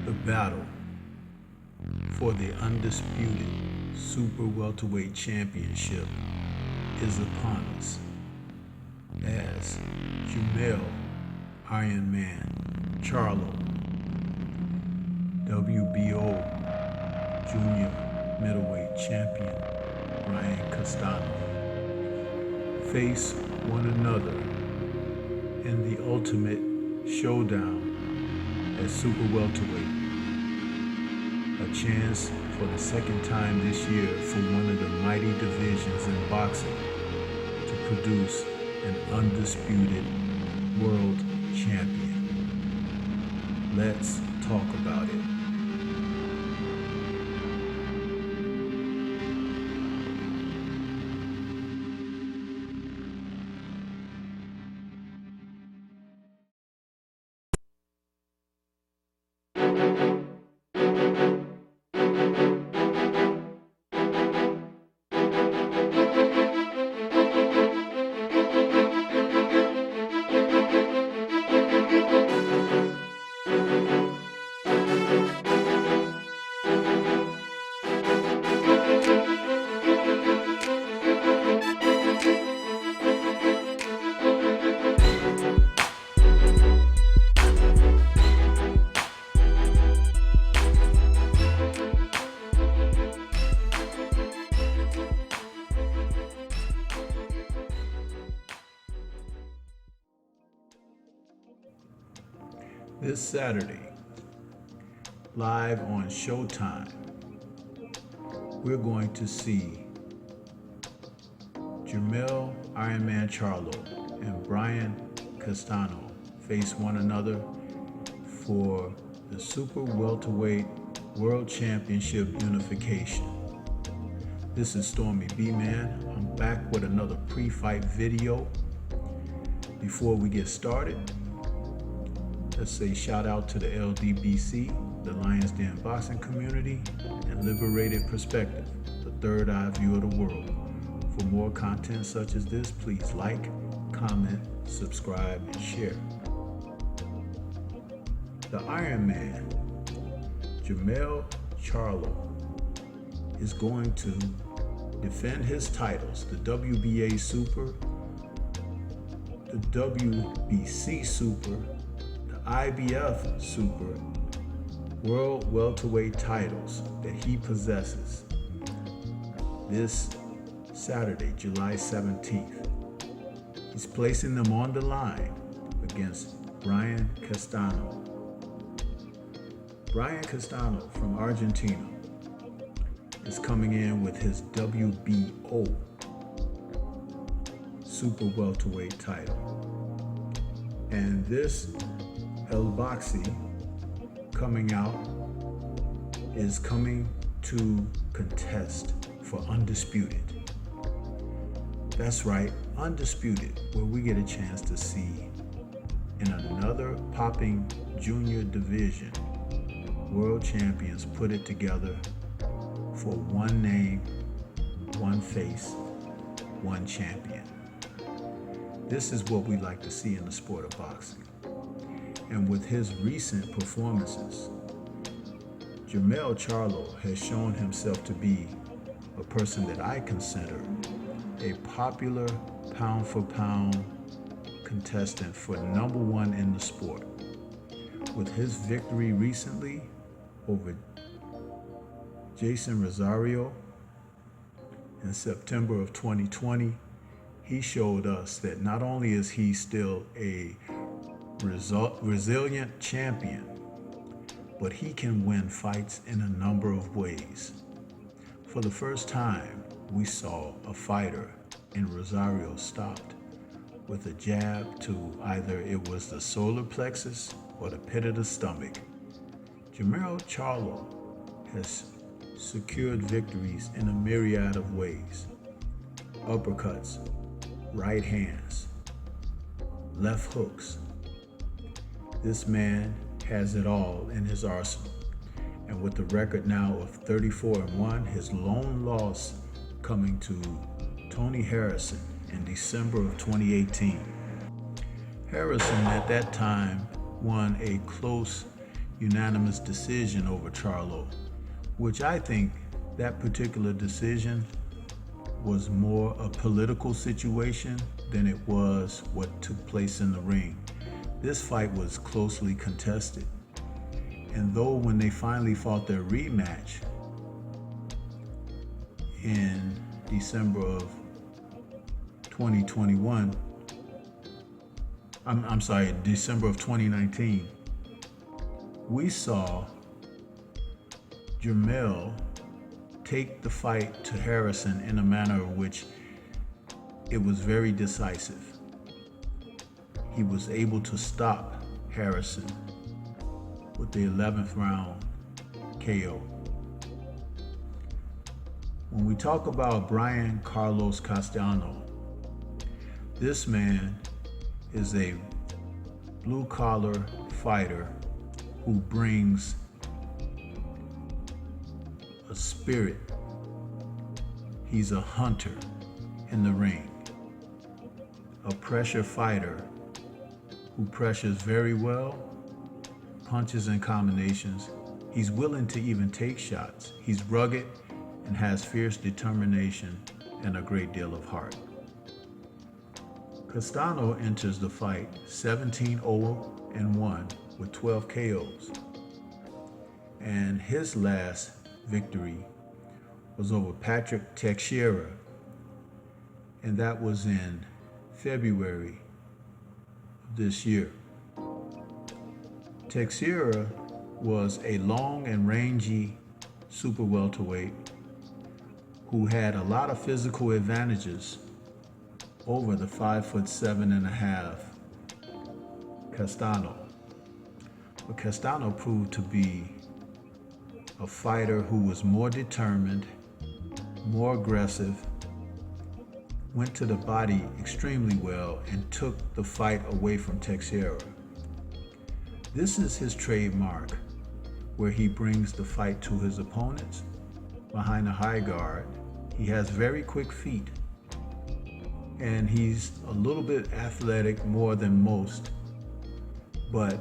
The battle for the undisputed Super Welterweight Championship is upon us as Jamel Iron Man Charlo, WBO Junior Middleweight Champion Brian Castano face one another in the ultimate showdown at Super Welterweight. A chance for the second time this year for one of the mighty divisions in boxing to produce an undisputed world champion. Let's talk about it. This Saturday, live on Showtime, we're going to see Jamel Iron Man Charlo and Brian Castano face one another for the Super Welterweight World Championship unification. This is Stormy B-Man. I'm back with another pre-fight video. Before we get started, let's say shout out to the LDBC, the Lions Den boxing community, and Liberated Perspective, the third eye view of the world. For more content such as this, please like, comment, subscribe, and share. The Iron Man, Jamel Charlo, is going to defend his titles, the WBA Super, the WBC Super, IBF Super World Welterweight titles that he possesses this Saturday, July 17th. He's placing them on the line against Brian Castano. Brian Castano from Argentina is coming in with his WBO Super Welterweight title. And this El Boxy coming out is coming to contest for Undisputed. That's right, Undisputed, where we get a chance to see in another popping junior division, world champions put it together for one name, one face, one champion. This is what we like to see in the sport of boxing. And with his recent performances, Jamel Charlo has shown himself to be a person that I consider a popular pound-for-pound contestant for #1 in the sport. With his victory recently over Jason Rosario in September of 2020, he showed us that not only is he still a resilient champion, but he can win fights in a number of ways. For the first time, we saw a fighter in Rosario stopped with a jab to either it was the solar plexus or the pit of the stomach. Jamel Charlo has secured victories in a myriad of ways. Uppercuts, right hands, left hooks. This man has it all in his arsenal. And with the record now of 34-1, his lone loss coming to Tony Harrison in December of 2018. Harrison at that time won a close unanimous decision over Charlo, which I think that particular decision was more a political situation than it was what took place in the ring. This fight was closely contested. And though when they finally fought their rematch in December of 2021, December of 2019, we saw Jermell take the fight to Harrison in a manner in which it was very decisive. He was able to stop Harrison with the 11th round KO. When we talk about Brian Carlos Castano, this man is a blue-collar fighter who brings a spirit. He's a hunter in the ring, a pressure fighter who pressures very well, punches and combinations. He's willing to even take shots. He's rugged and has fierce determination and a great deal of heart. Castano enters the fight 17-0-1 with 12 KOs. And his last victory was over Patrick Teixeira, and that was in February of this year. Teixeira was a long and rangy super welterweight who had a lot of physical advantages over the 5'7.5" Castano. But Castano proved to be a fighter who was more determined, more aggressive, went to the body extremely well, and took the fight away from Teixeira. This is his trademark, where he brings the fight to his opponents behind a high guard. He has very quick feet, and he's a little bit athletic more than most, but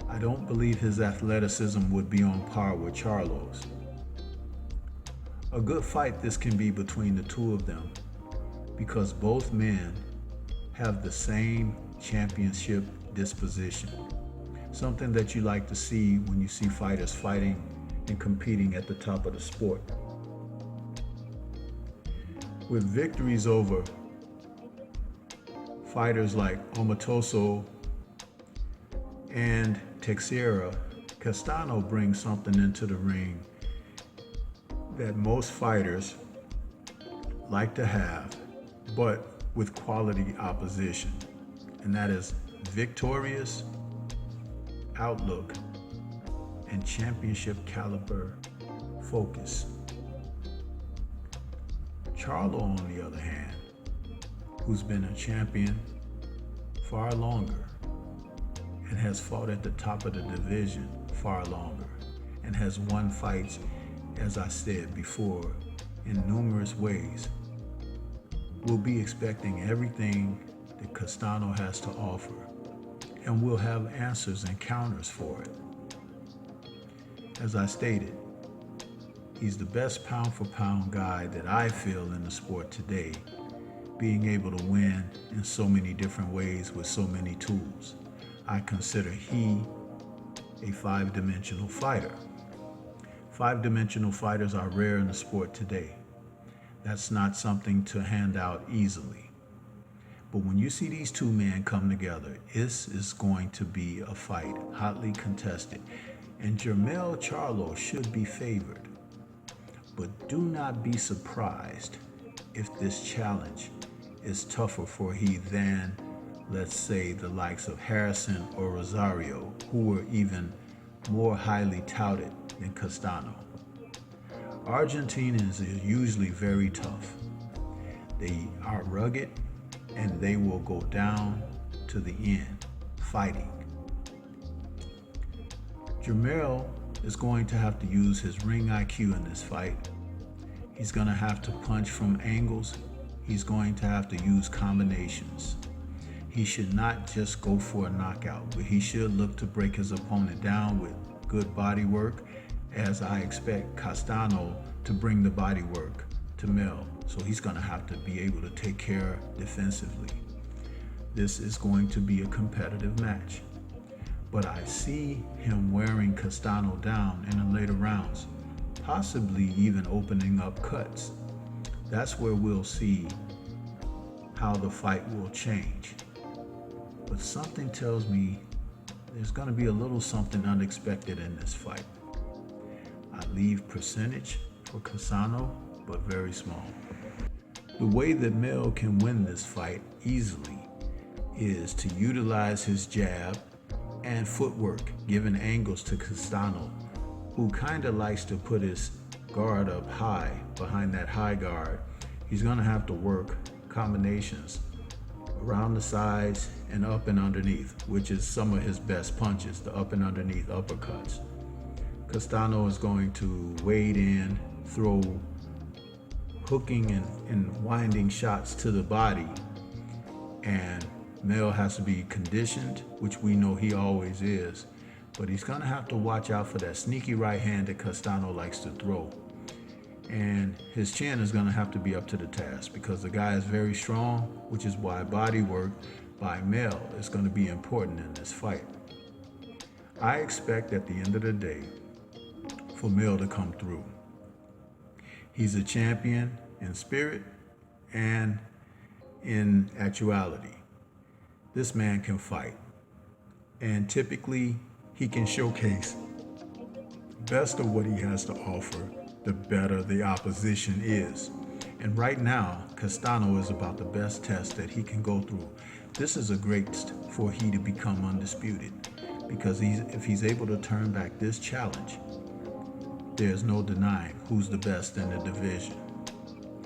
I don't believe his athleticism would be on par with Charlo's. A good fight this can be between the two of them, because both men have the same championship disposition, something that you like to see when you see fighters fighting and competing at the top of the sport. With victories over fighters like Omotosho and Teixeira, Castano brings something into the ring that most fighters like to have, but with quality opposition, and that is victorious outlook and championship caliber focus. Charlo, on the other hand, who's been a champion far longer and has fought at the top of the division far longer and has won fights, as I said before, in numerous ways, will be expecting everything that Castano has to offer, and will have answers and counters for it. As I stated, he's the best pound-for-pound guy that I feel in the sport today, being able to win in so many different ways with so many tools. I consider he a five-dimensional fighter. Five-dimensional fighters are rare in the sport today. That's not something to hand out easily. But when you see these two men come together, this is going to be a fight, hotly contested. And Jermell Charlo should be favored. But do not be surprised if this challenge is tougher for he than, let's say, the likes of Harrison or Rosario, who were even more highly touted than Castano. Argentinians are usually very tough. They are rugged, and they will go down to the end, fighting. Jermell is going to have to use his ring IQ in this fight. He's going to have to punch from angles. He's going to have to use combinations. He should not just go for a knockout, but he should look to break his opponent down with good body work, as I expect Castano to bring the body work to Mel. So he's going to have to be able to take care defensively. This is going to be a competitive match. But I see him wearing Castano down in the later rounds, possibly even opening up cuts. That's where we'll see how the fight will change. But something tells me there's going to be a little something unexpected in this fight. I leave percentage for Castano, but very small. The way that Mel can win this fight easily is to utilize his jab and footwork, giving angles to Castano, who kind of likes to put his guard up high behind that high guard. He's going to have to work combinations around the sides and up and underneath, which is some of his best punches, the up and underneath uppercuts. Castano is going to wade in, throw hooking and winding shots to the body, and Mel has to be conditioned, which we know he always is, but he's going to have to watch out for that sneaky right hand that Castano likes to throw. And his chin is going to have to be up to the task because the guy is very strong, which is why body work by Mel is going to be important in this fight. I expect at the end of the day for Mel to come through. He's a champion in spirit and in actuality. This man can fight, and typically he can showcase the best of what he has to offer, the better the opposition is. And right now, Castano is about the best test that he can go through. This is a great for he to become undisputed, because if he's able to turn back this challenge, there's no denying who's the best in the division.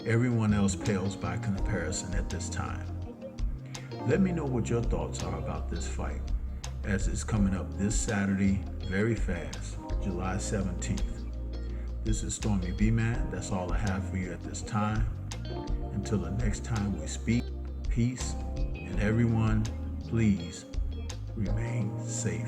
Everyone else pales by comparison at this time. Let me know what your thoughts are about this fight, as it's coming up this Saturday, very fast, July 17th. This is Stormy B-Man. That's all I have for you at this time. Until the next time we speak, peace, and everyone, please remain safe.